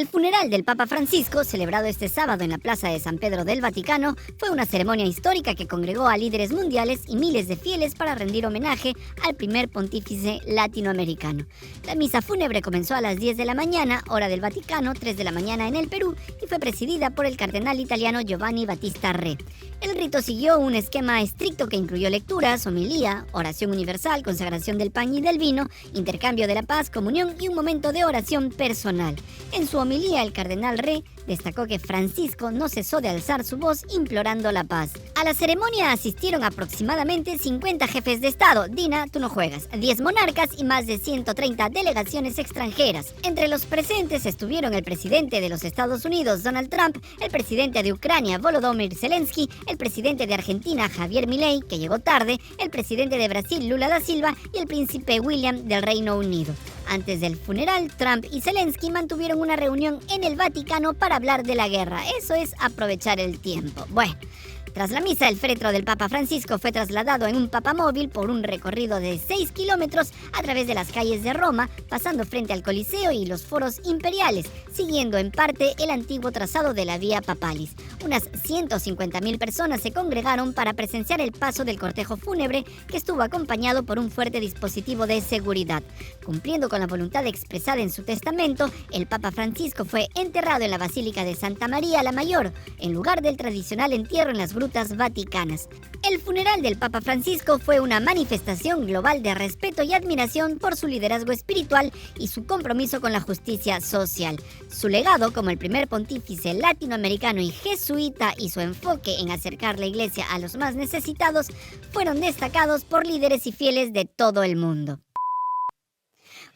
El funeral del Papa Francisco, celebrado este sábado en la Plaza de San Pedro del Vaticano, fue una ceremonia histórica que congregó a líderes mundiales y miles de fieles para rendir homenaje al primer pontífice latinoamericano. La misa fúnebre comenzó a las 10 de la mañana, hora del Vaticano, 3 de la mañana en el Perú, y fue presidida por el cardenal italiano Giovanni Battista Re. El rito siguió un esquema estricto que incluyó lecturas, homilía, oración universal, consagración del pan y del vino, intercambio de la paz, comunión y un momento de oración personal. En su homilía, el cardenal Re destacó que Francisco no cesó de alzar su voz implorando la paz. A la ceremonia asistieron aproximadamente 50 jefes de Estado, Dina, tú no juegas, 10 monarcas y más de 130 delegaciones extranjeras. Entre los presentes estuvieron el presidente de los Estados Unidos, Donald Trump, el presidente de Ucrania, Volodymyr Zelensky, el presidente de Argentina, Javier Milei, que llegó tarde, el presidente de Brasil, Lula da Silva, y el príncipe William del Reino Unido. Antes del funeral, Trump y Zelensky mantuvieron una reunión en el Vaticano para hablar de la guerra. Eso es aprovechar el tiempo. Bueno, tras la misa, el féretro del Papa Francisco fue trasladado en un papamóvil por un recorrido de 6 kilómetros a través de las calles de Roma, pasando frente al Coliseo y los foros imperiales, siguiendo en parte el antiguo trazado de la Vía Papalis. Unas 150.000 personas se congregaron para presenciar el paso del cortejo fúnebre, que estuvo acompañado por un fuerte dispositivo de seguridad. Cumpliendo con la voluntad expresada en su testamento, el Papa Francisco fue enterrado en la Basílica de Santa María la Mayor, en lugar del tradicional entierro en las grutas vaticanas. El funeral del Papa Francisco fue una manifestación global de respeto y admiración por su liderazgo espiritual y su compromiso con la justicia social. Su legado como el primer pontífice latinoamericano y jesuita y su enfoque en acercar la iglesia a los más necesitados fueron destacados por líderes y fieles de todo el mundo.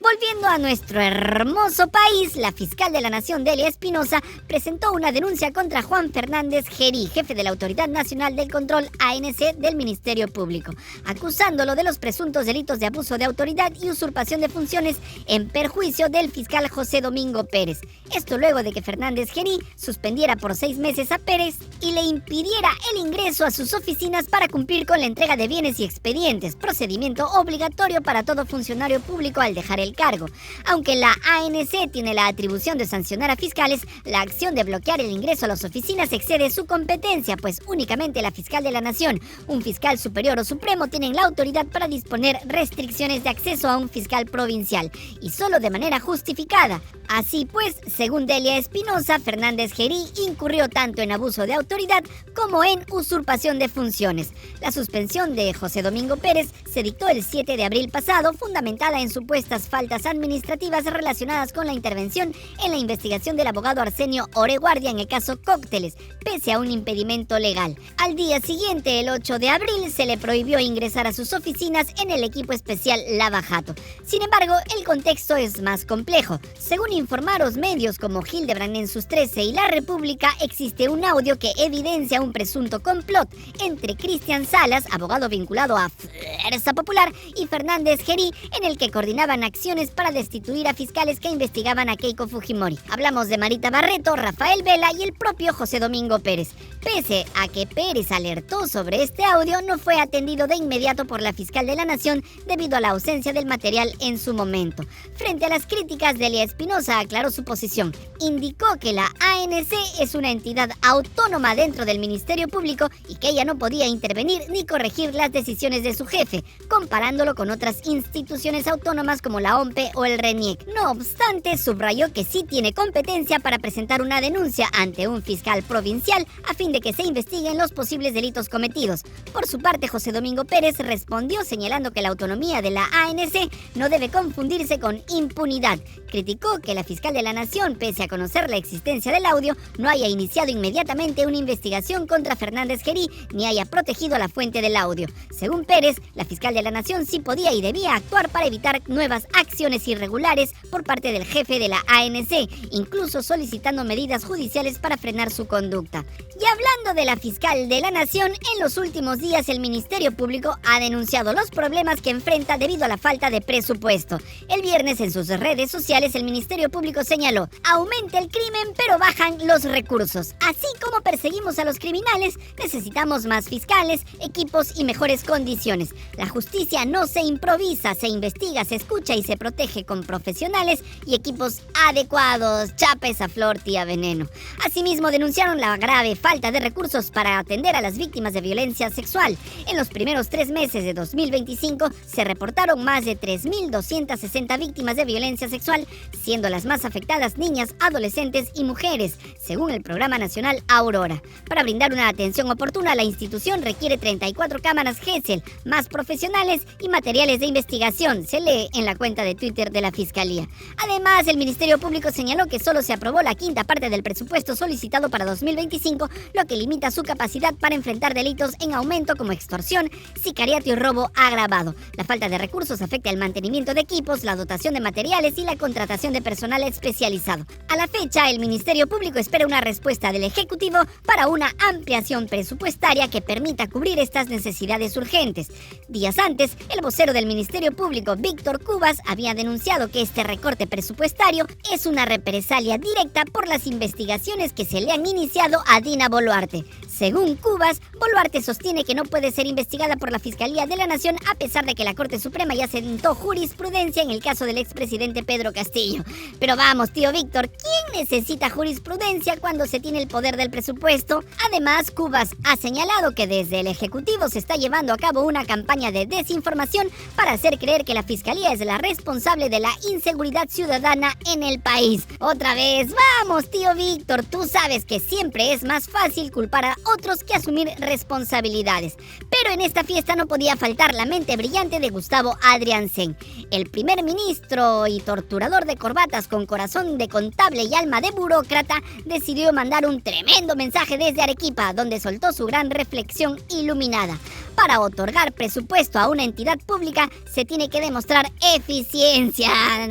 Volviendo a nuestro hermoso país, la fiscal de la Nación, Delia Espinosa, presentó una denuncia contra Juan Fernández Gerí, jefe de la Autoridad Nacional del Control ANC del Ministerio Público, acusándolo de los presuntos delitos de abuso de autoridad y usurpación de funciones en perjuicio del fiscal José Domingo Pérez. Esto luego de que Fernández Gerí suspendiera por 6 meses a Pérez y le impidiera el ingreso a sus oficinas para cumplir con la entrega de bienes y expedientes, procedimiento obligatorio para todo funcionario público al dejar el cargo. Aunque la ANC tiene la atribución de sancionar a fiscales, la acción de bloquear el ingreso a las oficinas excede su competencia, pues únicamente la fiscal de la Nación, un fiscal superior o supremo tienen la autoridad para disponer restricciones de acceso a un fiscal provincial, y solo de manera justificada. Así pues, según Delia Espinosa, Fernández Gerí incurrió tanto en abuso de autoridad como en usurpación de funciones. La suspensión de José Domingo Pérez se dictó el 7 de abril pasado, fundamentada en supuestas faltas administrativas relacionadas con la intervención en la investigación del abogado Arsenio Oreguardia en el caso Cócteles, pese a un impedimento legal. Al día siguiente, el 8 de abril, se le prohibió ingresar a sus oficinas en el equipo especial Lava Jato. Sin embargo, el contexto es más complejo. Según informaron medios como Hildebrand en sus 13 y La República, existe un audio que evidencia un presunto complot entre Cristian Salas, abogado vinculado a Fuerza Popular, y Fernández Gerí, en el que coordinaban acciones para destituir a fiscales que investigaban a Keiko Fujimori. Hablamos de Marita Barreto, Rafael Vela y el propio José Domingo Pérez. Pese a que Pérez alertó sobre este audio, no fue atendido de inmediato por la fiscal de la Nación debido a la ausencia del material en su momento. Frente a las críticas, Delia Espinosa aclaró su posición. Indicó que la ANC es una entidad autónoma dentro del Ministerio Público y que ella no podía intervenir ni corregir las decisiones de su jefe, comparándolo con otras instituciones autónomas como la OMPE o el RENIEC. No obstante, subrayó que sí tiene competencia para presentar una denuncia ante un fiscal provincial a fin de que se investiguen los posibles delitos cometidos. Por su parte, José Domingo Pérez respondió señalando que la autonomía de la ANC no debe confundirse con impunidad. Criticó que la fiscal de la Nación, pese a conocer la existencia del audio, no haya iniciado inmediatamente una investigación contra Fernández Gerí ni haya protegido la fuente del audio. Según Pérez, la fiscal de la Nación sí podía y debía actuar para evitar nuevas acciones irregulares por parte del jefe de la ANC, incluso solicitando medidas judiciales para frenar su conducta. Y hablando mundo de la fiscal de la Nación, en los últimos días el Ministerio Público ha denunciado los problemas que enfrenta debido a la falta de presupuesto. El viernes en sus redes sociales el Ministerio Público señaló: aumenta el crimen pero bajan los recursos. Así como perseguimos a los criminales, necesitamos más fiscales, equipos y mejores condiciones. La justicia no se improvisa, se investiga, se escucha y se protege con profesionales y equipos adecuados. Chapa esa flor, tía veneno. Asimismo, denunciaron la grave falta de recursos para atender a las víctimas de violencia sexual. En los primeros 3 meses de 2025 se reportaron más de 3.260 víctimas de violencia sexual, siendo las más afectadas niñas, adolescentes y mujeres, según el Programa Nacional Aurora. Para brindar una atención oportuna, la institución requiere 34 cámaras GESEL, más profesionales y materiales de investigación, se lee en la cuenta de Twitter de la Fiscalía. Además, el Ministerio Público señaló que solo se aprobó la quinta parte del presupuesto solicitado para 2025, lo que limita su capacidad para enfrentar delitos en aumento como extorsión, sicariato y robo agravado. La falta de recursos afecta el mantenimiento de equipos, la dotación de materiales y la contratación de personal especializado. A la fecha, el Ministerio Público espera una respuesta del Ejecutivo para una ampliación presupuestaria que permita cubrir estas necesidades urgentes. Días antes, el vocero del Ministerio Público, Víctor Cubas, había denunciado que este recorte presupuestario es una represalia directa por las investigaciones que se le han iniciado a Dina Boluarte. Según Cubas, Boluarte sostiene que no puede ser investigada por la Fiscalía de la Nación a pesar de que la Corte Suprema ya sentó jurisprudencia en el caso del expresidente Pedro Castillo. Pero vamos, tío Víctor, ¿quién necesita jurisprudencia cuando se tiene el poder del presupuesto? Además, Cubas ha señalado que desde el Ejecutivo se está llevando a cabo una campaña de desinformación para hacer creer que la Fiscalía es la responsable de la inseguridad ciudadana en el país. Otra vez, vamos, tío Víctor, tú sabes que siempre es más fácil culpar a otros que asumir responsabilidades. Pero en esta fiesta no podía faltar la mente brillante de Gustavo Adrianzen. El primer ministro y torturador de corbatas con corazón de contable y alma de burócrata decidió mandar un tremendo mensaje desde Arequipa, donde soltó su gran reflexión iluminada. Para otorgar presupuesto a una entidad pública se tiene que demostrar eficiencia.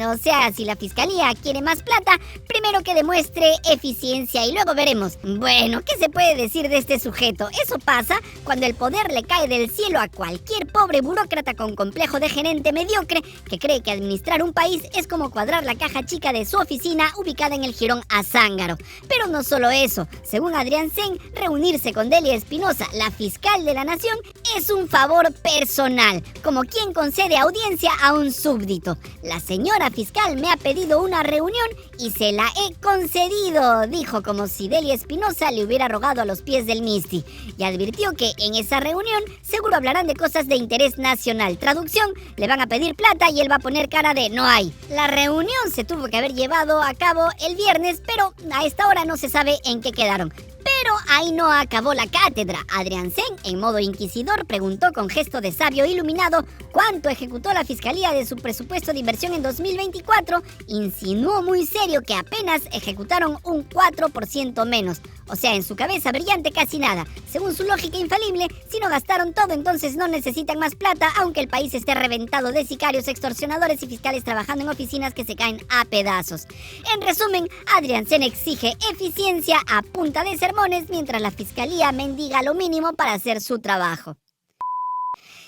O sea, si la Fiscalía quiere más plata, primero que demuestre eficiencia y luego veremos. Bueno, ¿qué se puede decir de este sujeto? Eso pasa cuando el poder le cae del cielo a cualquier pobre burócrata con complejo de gerente mediocre que cree que administrar un país es como cuadrar la caja chica de su oficina ubicada en el Jirón Azángaro. Pero no solo eso. Según Adrianzen, reunirse con Delia Espinosa, la fiscal de la Nación, es un favor personal, como quien concede audiencia a un súbdito. La señora fiscal me ha pedido una reunión y se la he concedido, dijo, como si Delia Espinosa le hubiera rogado a los pies del Misti, y advirtió que en esa reunión seguro hablarán de cosas de interés nacional. Traducción, le van a pedir plata y él va a poner cara de no hay. La reunión se tuvo que haber llevado a cabo el viernes, pero a esta hora no se sabe en qué quedaron. Pero ahí no acabó la cátedra. Adrianzen, en modo inquisidor, preguntó con gesto de sabio iluminado cuánto ejecutó la Fiscalía de su presupuesto de inversión en 2024. Insinuó muy serio que apenas ejecutaron un 4% menos. O sea, en su cabeza brillante casi nada. Según su lógica infalible, si no gastaron todo, entonces no necesitan más plata, aunque el país esté reventado de sicarios, extorsionadores y fiscales trabajando en oficinas que se caen a pedazos. En resumen, Adrianzen exige eficiencia a punta de sermones, mientras la Fiscalía mendiga lo mínimo para hacer su trabajo.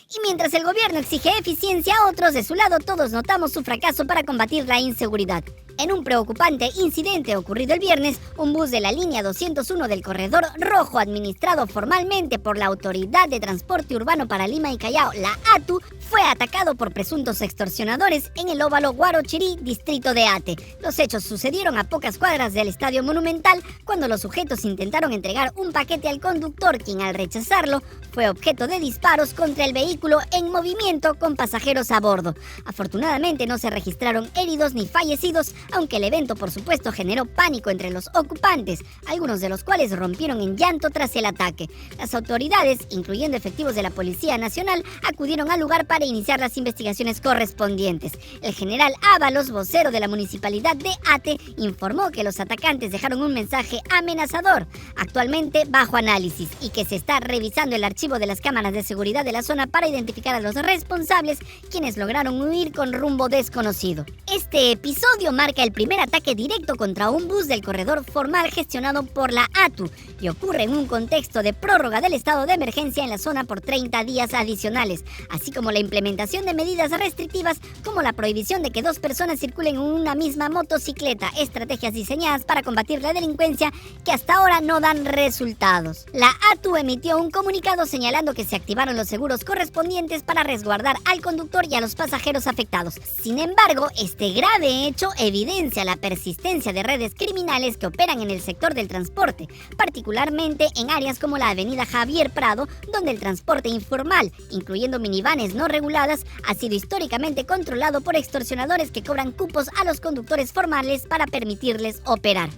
Y mientras el gobierno exige eficiencia a otros, de su lado todos notamos su fracaso para combatir la inseguridad. En un preocupante incidente ocurrido el viernes, un bus de la línea 201 del Corredor Rojo, administrado formalmente por la Autoridad de Transporte Urbano para Lima y Callao, la ATU, fue atacado por presuntos extorsionadores en el óvalo Guarochirí, distrito de Ate. Los hechos sucedieron a pocas cuadras del Estadio Monumental, cuando los sujetos intentaron entregar un paquete al conductor, quien al rechazarlo fue objeto de disparos contra el vehículo en movimiento con pasajeros a bordo. Afortunadamente no se registraron heridos ni fallecidos, aunque el evento por supuesto generó pánico entre los ocupantes, algunos de los cuales rompieron en llanto tras el ataque. Las autoridades, incluyendo efectivos de la Policía Nacional, acudieron al lugar para para iniciar las investigaciones correspondientes. El general Ábalos, vocero de la municipalidad de Ate, informó que los atacantes dejaron un mensaje amenazador, actualmente bajo análisis, y que se está revisando el archivo de las cámaras de seguridad de la zona para identificar a los responsables, quienes lograron huir con rumbo desconocido. Este episodio marca el primer ataque directo contra un bus del corredor formal gestionado por la ATU y ocurre en un contexto de prórroga del estado de emergencia en la zona por 30 días adicionales, así como la implementación de medidas restrictivas como la prohibición de que dos personas circulen en una misma motocicleta, estrategias diseñadas para combatir la delincuencia que hasta ahora no dan resultados. La ATU emitió un comunicado señalando que se activaron los seguros correspondientes para resguardar al conductor y a los pasajeros afectados. Sin embargo, este grave hecho evidencia la persistencia de redes criminales que operan en el sector del transporte, particularmente en áreas como la avenida Javier Prado, donde el transporte informal, incluyendo minivanes no reguladas, ha sido históricamente controlado por extorsionadores que cobran cupos a los conductores formales para permitirles operar.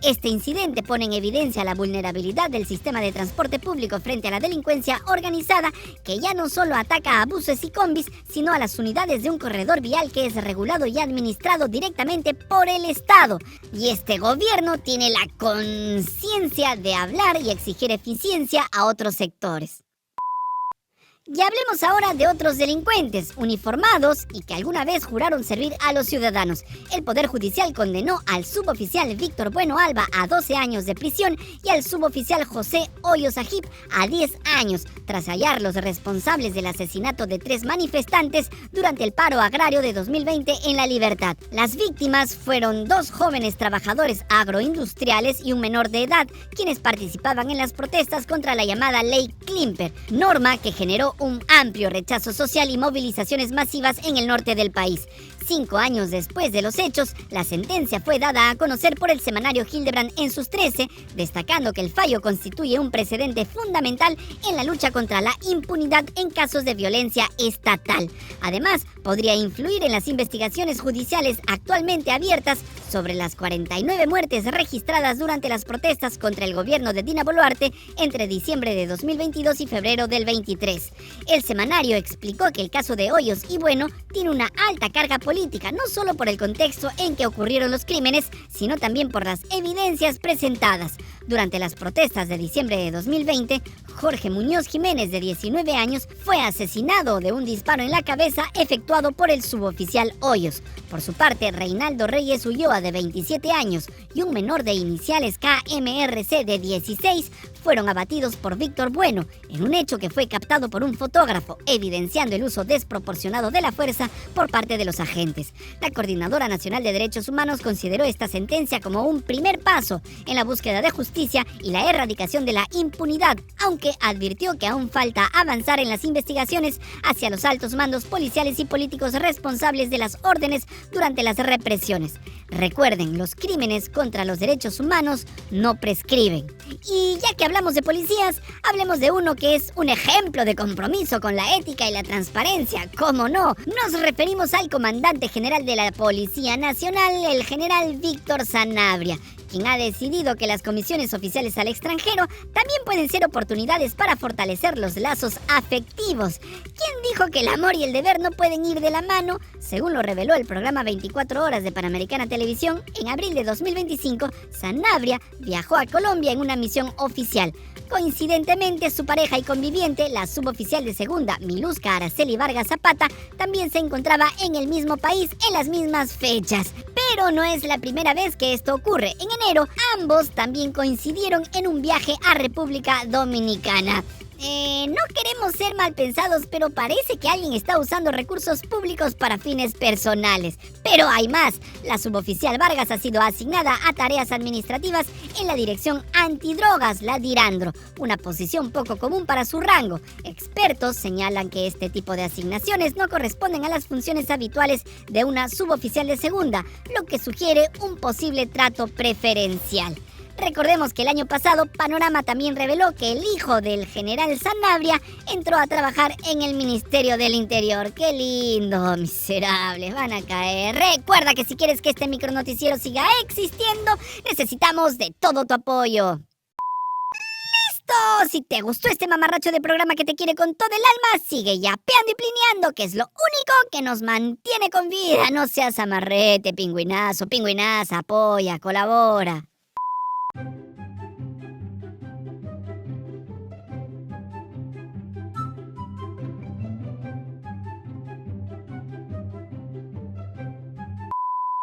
Este incidente pone en evidencia la vulnerabilidad del sistema de transporte público frente a la delincuencia organizada, que ya no solo ataca a buses y combis, sino a las unidades de un corredor vial que es regulado y administrado directamente por el Estado. Y este gobierno tiene la conciencia de hablar y exigir eficiencia a otros sectores. Y hablemos ahora de otros delincuentes uniformados y que alguna vez juraron servir a los ciudadanos. El Poder Judicial condenó al suboficial Víctor Bueno Alba a 12 años de prisión y al suboficial José Hoyos Ajib a 10 años, tras hallar los responsables del asesinato de 3 manifestantes durante el paro agrario de 2020 en La Libertad. Las víctimas fueron 2 jóvenes trabajadores agroindustriales y un menor de edad, quienes participaban en las protestas contra la llamada Ley Klimper, norma que generó un amplio rechazo social y movilizaciones masivas en el norte del país. 5 años después de los hechos, la sentencia fue dada a conocer por el semanario Hildebrand en sus 13, destacando que el fallo constituye un precedente fundamental en la lucha contra la impunidad en casos de violencia estatal. Además, podría influir en las investigaciones judiciales actualmente abiertas sobre las 49 muertes registradas durante las protestas contra el gobierno de Dina Boluarte entre diciembre de 2022 y febrero del 23. El semanario explicó que el caso de Hoyos y Bueno tiene una alta carga política, no solo por el contexto en que ocurrieron los crímenes, sino también por las evidencias presentadas. Durante las protestas de diciembre de 2020, Jorge Muñoz Jiménez, de 19 años, fue asesinado de un disparo en la cabeza efectuado por el suboficial Hoyos. Por su parte, Reinaldo Reyes Ulloa, de 27 años, y un menor de iniciales KMRC, de 16, fueron abatidos por Víctor Bueno, en un hecho que fue captado por un fotógrafo, evidenciando el uso desproporcionado de la fuerza por parte de los agentes. La Coordinadora Nacional de Derechos Humanos consideró esta sentencia como un primer paso en la búsqueda de justicia y la erradicación de la impunidad, aunque advirtió que aún falta avanzar en las investigaciones hacia los altos mandos policiales y políticos responsables de las órdenes durante las represiones. Recuerden, los crímenes contra los derechos humanos no prescriben. Y ya que hablamos de policías, hablemos de uno que es un ejemplo de compromiso con la ética y la transparencia. ¿Cómo no? Nos referimos al comandante general de la Policía Nacional, el general Víctor Sanabria, quien ha decidido que las comisiones oficiales al extranjero también pueden ser oportunidades para fortalecer los lazos afectivos. ¿Quién dijo que el amor y el deber no pueden ir de la mano? Según lo reveló el programa 24 Horas de Panamericana Televisión, en abril de 2025, Sanabria viajó a Colombia en una misión oficial. Coincidentemente, su pareja y conviviente, la suboficial de segunda, Miluska Araceli Vargas Zapata, también se encontraba en el mismo país en las mismas fechas. Pero no es la primera vez que esto ocurre. En enero, ambos también coincidieron en un viaje a República Dominicana. No queremos ser mal pensados, pero parece que alguien está usando recursos públicos para fines personales. Pero hay más. La suboficial Vargas ha sido asignada a tareas administrativas en la Dirección Antidrogas, la DIRANDRO, una posición poco común para su rango. Expertos señalan que este tipo de asignaciones no corresponden a las funciones habituales de una suboficial de segunda, lo que sugiere un posible trato preferencial. Recordemos que el año pasado Panorama también reveló que el hijo del general Sanabria entró a trabajar en el Ministerio del Interior. ¡Qué lindo! Miserables, van a caer. Recuerda que si quieres que este micronoticiero siga existiendo, necesitamos de todo tu apoyo. Si te gustó este mamarracho de programa que te quiere con todo el alma, sigue yapeando y plineando, que es lo único que nos mantiene con vida. No seas amarrete, pingüinazo, pingüinaza, apoya, colabora.